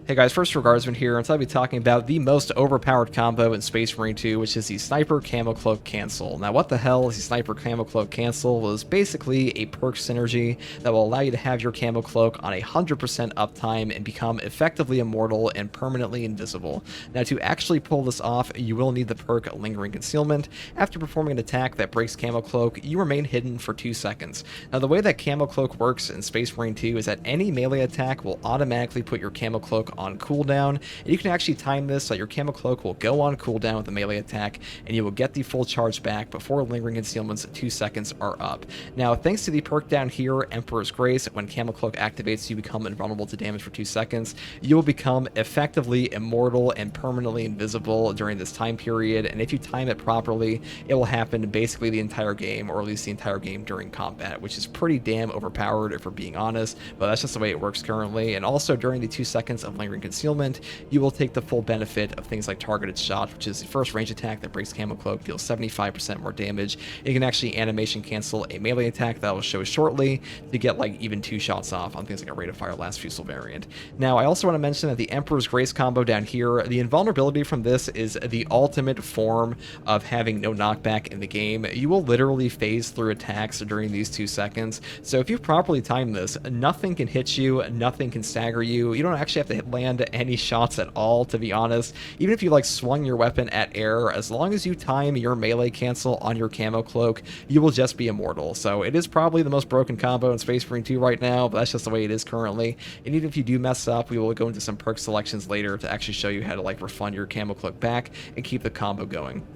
Hey guys, first Regardsman here, and today I'll be talking about the most overpowered combo in Space Marine 2, which is the Sniper Camo Cloak Cancel. Now what the hell is the Sniper Camo Cloak Cancel? Well, it's basically a perk synergy that will allow you to have your Camo Cloak on 100% uptime and become effectively immortal and permanently invisible. Now to actually pull this off, you will need the perk Lingering Concealment. After performing an attack that breaks Camo Cloak, you remain hidden for 2 seconds. Now the way that Camo Cloak works in Space Marine 2 is that any melee attack will automatically put your Camo Cloak on cooldown, and you can actually time this so your Camo Cloak will go on cooldown with a melee attack, and you will get the full charge back before Lingering Concealment's 2 seconds are up. Now, thanks to the perk down here, Emperor's Grace, when Camo Cloak activates, you become invulnerable to damage for 2 seconds. You will become effectively immortal and permanently invisible during this time period, and if you time it properly, it will happen basically the entire game, or at least the entire game during combat, which is pretty damn overpowered if we're being honest, but that's just the way it works currently. And also during the 2 seconds of Lingering Concealment, you will take the full benefit of things like Targeted Shot, which is the first range attack that breaks Camo Cloak, deals 75% more damage. You can actually animation cancel a melee attack that I will show shortly to get like even 2 shots off on things like a Rate of Fire Last Fusel variant. Now, I also want to mention that the Emperor's Grace combo down here, the invulnerability from this is the ultimate form of having no knockback in the game. You will literally phase through attacks during these 2 seconds, so if you properly time this, nothing can hit you, nothing can stagger you. You don't actually have to land any shots at all, to be honest. Even if you like swung your weapon at air, as long as you time your melee cancel on your Camo Cloak, you will just be immortal. So it is probably the most broken combo in Space Marine 2 right now, but that's just the way it is currently. And even if you do mess up, we will go into some perk selections later to actually show you how to like refund your Camo Cloak back and keep the combo going.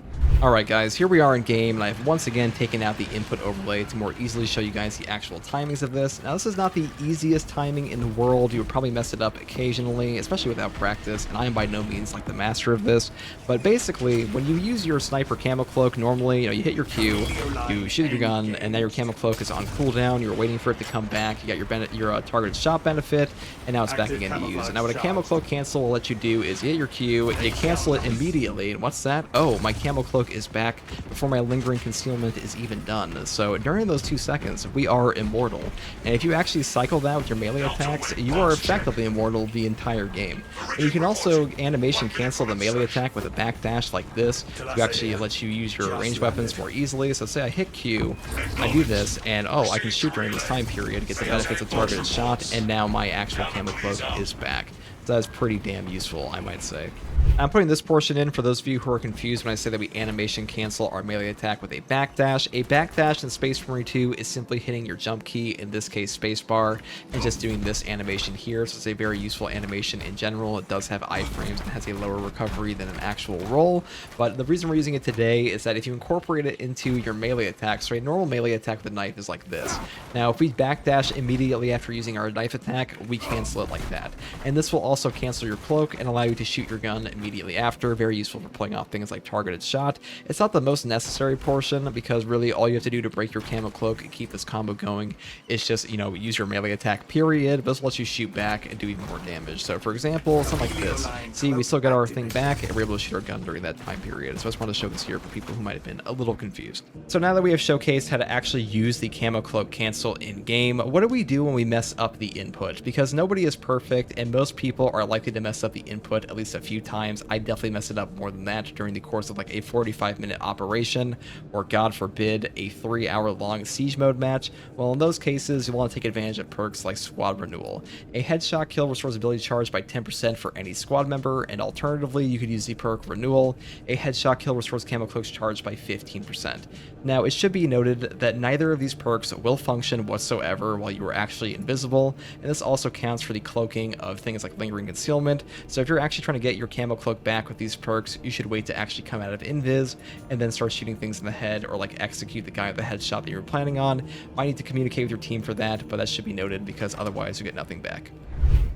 Alright guys, here we are in game, and I've once again taken out the input overlay to more easily show you guys the actual timings of this. Now this is not the easiest timing in the world. You would probably mess it up occasionally, especially without practice, and I am by no means like the master of this. But basically, when you use your Sniper Camo Cloak, normally, you hit your Q, you shoot your gun, and now your Camo Cloak is on cooldown, you're waiting for it to come back, you got your Targeted Shot benefit, and now it's back again to use. And now what a Camo Cloak cancel will let you do is you hit your Q, you cancel it immediately, and what's that? Oh, my Camo Cloak is back before my Lingering Concealment is even done. So during those 2 seconds, we are immortal. And if you actually cycle that with your melee attacks, you are effectively immortal the entire game. And you can also animation cancel the melee attack with a backdash like this, to actually let you use your ranged weapons more easily. So say I hit Q, I do this, and oh, I can shoot during this time period, get the benefits of Targeted Shot, and now my actual Camo Cloak is back. So that's pretty damn useful, I might say. I'm putting this portion in for those of you who are confused when I say that we animation cancel our melee attack with a backdash. A backdash in Space Marine 2 is simply hitting your jump key, in this case spacebar, and just doing this animation here. So it's a very useful animation in general. It does have iframes and has a lower recovery than an actual roll, but the reason we're using it today is that if you incorporate it into your melee attack, so a normal melee attack with a knife is like this. Now if we backdash immediately after using our knife attack, we cancel it like that. And this will also cancel your cloak and allow you to shoot your gun immediately after. Very useful for pulling off things like Targeted Shot. It's not the most necessary portion, because really all you have to do to break your Camo Cloak and keep this combo going is just, use your melee attack period, but this lets you shoot back and do even more damage. So for example, something like this. See, we still got our thing back, and we're able to shoot our gun during that time period. So I just wanted to show this here for people who might have been a little confused. So now that we have showcased how to actually use the Camo Cloak cancel in game, what do we do when we mess up the input? Because nobody is perfect, and most people are likely to mess up the input at least a few times. I definitely mess it up more than that during the course of like a 45-minute operation, or God forbid, a 3-hour-long siege mode match. Well, in those cases, you want to take advantage of perks like Squad Renewal. A headshot kill restores ability charge by 10% for any squad member, and alternatively, you could use the perk Renewal. A headshot kill restores Camo Cloak's charge by 15%. Now, it should be noted that neither of these perks will function whatsoever while you are actually invisible, and this also counts for the cloaking of things like Lingering Concealment. So if you're actually trying to get your Camo Cloak back with these perks, you should wait to actually come out of invis and then start shooting things in the head, or like execute the guy with the headshot that you were planning on. Might need to communicate with your team for that, but that should be noted, because otherwise you get nothing back.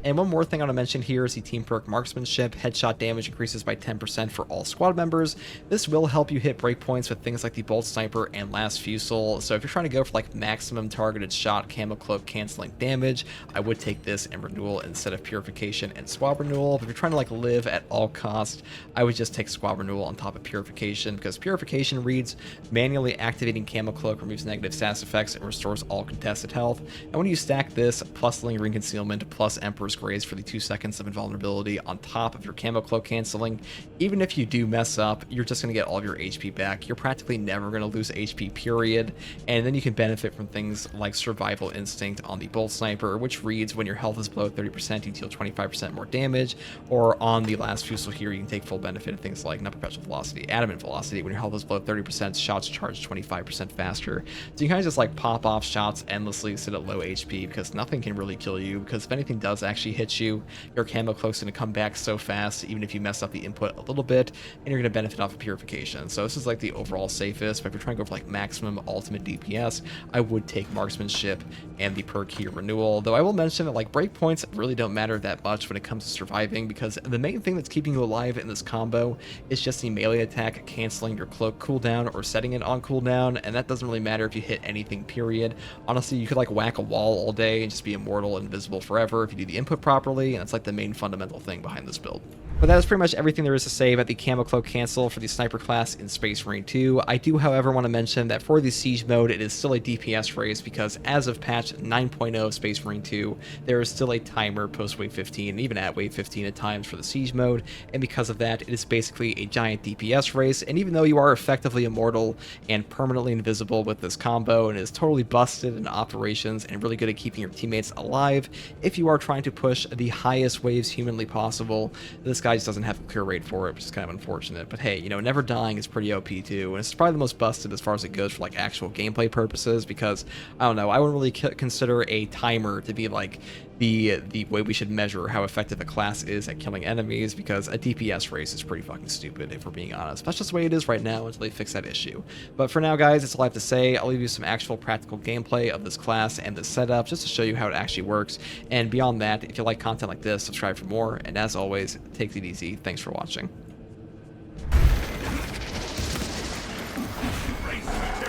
And one more thing I want to mention here is the team perk Marksmanship. Headshot damage increases by 10% for all squad members. This will help you hit breakpoints with things like the Bolt Sniper and Last Fusel. So if you're trying to go for like maximum targeted shot Camo Cloak canceling damage, I would take this and Renewal instead of Purification and Squad Renewal. But if you're trying to like live at all costs, I would just take Squad Renewal on top of Purification, because Purification reads manually activating Camo Cloak removes negative status effects and restores all contested health. And when you stack this plus Lingering Concealment plus plus Emperor's Grace for the 2 seconds of invulnerability on top of your Camo Cloak canceling. Even if you do mess up, you're just going to get all of your HP back. You're practically never going to lose HP, period. And then you can benefit from things like Survival Instinct on the Bolt Sniper, which reads when your health is below 30%, you deal 25% more damage. Or on the last Fusel here, you can take full benefit of things like not perpetual velocity, adamant velocity. When your health is below 30%, shots charge 25% faster. So you kind of just like pop off shots endlessly, sit at low HP, because nothing can really kill you. Because if anything does actually hit you, your Camo Cloak's going to come back so fast, even if you mess up the input a little bit, and you're going to benefit off of Purification. So this is like the overall safest, but if you're trying to go for like maximum ultimate DPS, I would take Marksmanship and the perk here Renewal. Though I will mention that like breakpoints really don't matter that much when it comes to surviving, because the main thing that's keeping you alive in this combo is just the melee attack canceling your cloak cooldown or setting it on cooldown, and that doesn't really matter if you hit anything, period. Honestly, you could like whack a wall all day and just be immortal and invisible forever if you do the input properly, and that's like the main fundamental thing behind this build. But that is pretty much everything there is to say about the Camo Cloak cancel for the Sniper class in Space Marine 2. I do, however, want to mention that for the Siege mode, it is still a DPS race, because as of patch 9.0 of Space Marine 2, there is still a timer post Wave 15, and even at Wave 15 at times for the Siege mode, and because of that, it is basically a giant DPS race, and even though you are effectively immortal and permanently invisible with this combo, and is totally busted in operations and really good at keeping your teammates alive, if you are trying to push the highest waves humanly possible, this guy just doesn't have a clear rate for it, which is kind of unfortunate. But hey, you know, never dying is pretty OP too, and it's probably the most busted as far as it goes for like actual gameplay purposes, because I don't know, I wouldn't really consider a timer to be like the way we should measure how effective a class is at killing enemies, because a DPS race is pretty fucking stupid if we're being honest. That's just the way it is right now until they fix that issue. But for now, guys, that's all I have to say. I'll leave you some actual practical gameplay of this class and this setup just to show you how it actually works. And beyond that, if you like content like this, subscribe for more. And as always, take it easy. Thanks for watching.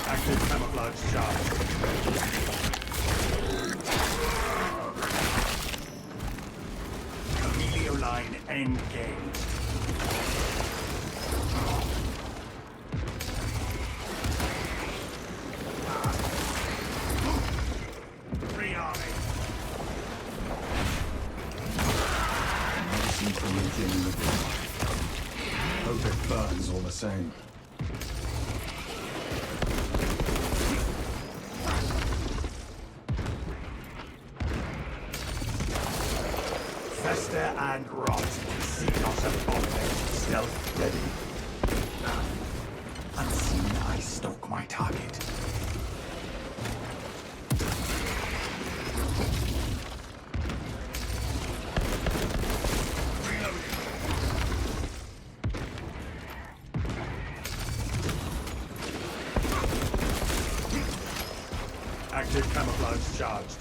Active camouflage charge. Line engaged. Free army. Hope it burns all the same. Fester and rot. See not abomination. Stealth ready. Unseen, I stalk my target. Active camouflage charged.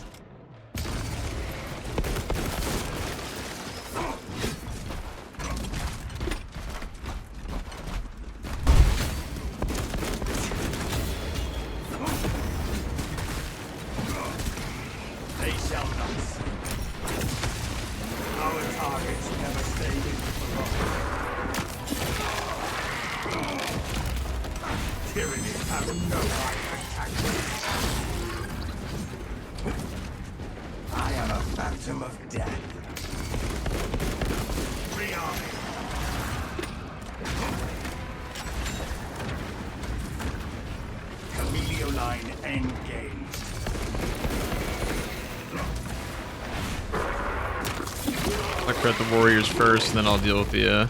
They shall not see. Our targets never stay in for long. Tyranny has no right to attack. I am a phantom of death. Free army. Camilio line engaged. I'll crit the warriors first, and then I'll deal with the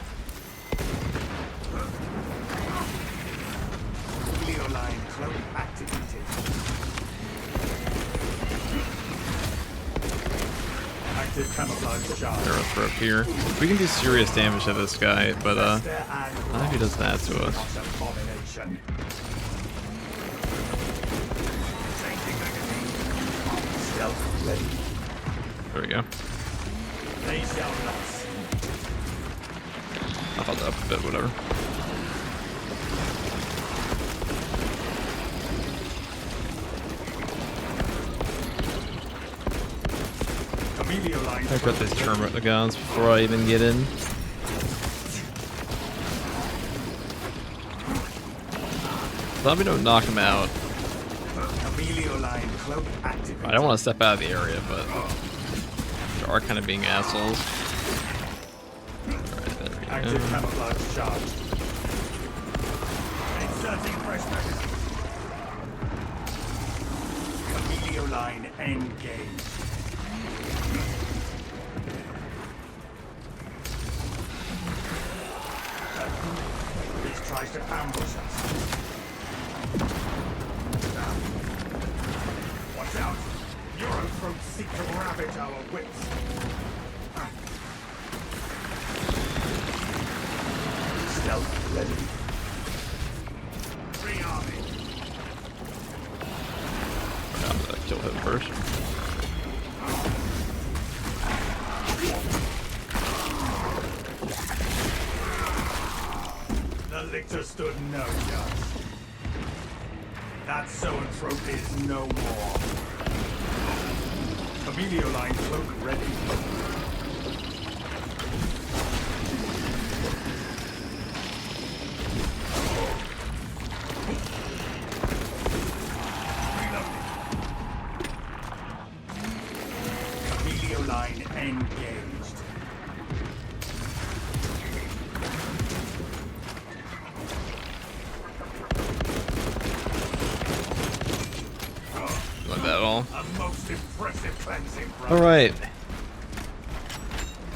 Camilio line cloak activated. Active camouflage charge. arrow throw up here. We can do serious damage to this guy, but I don't know if he does that to us. Abomination. Changing magazine. Stealth ready. There we go. They shall not see. I thought that up a bit, whatever. Camilio line. I got these termite guns before I even get in. Let me don't knock him out. Camilio line cloak activated. I don't want to step out of the area, but are kind of being assholes. Alright, there we Active go. camouflage charge. Inserting fresh magazine. Emilio line engaged. This tries to ambush us. Watch out! Eurothroats seek to ravage our wits. Stealth ready. Rearming. I'm gonna kill him first. The lictor stood no chance. That zoanthrope is no more. Emilio line cloak ready. Emilio line engaged. Like that at all. A most impressive cleansing. Alright.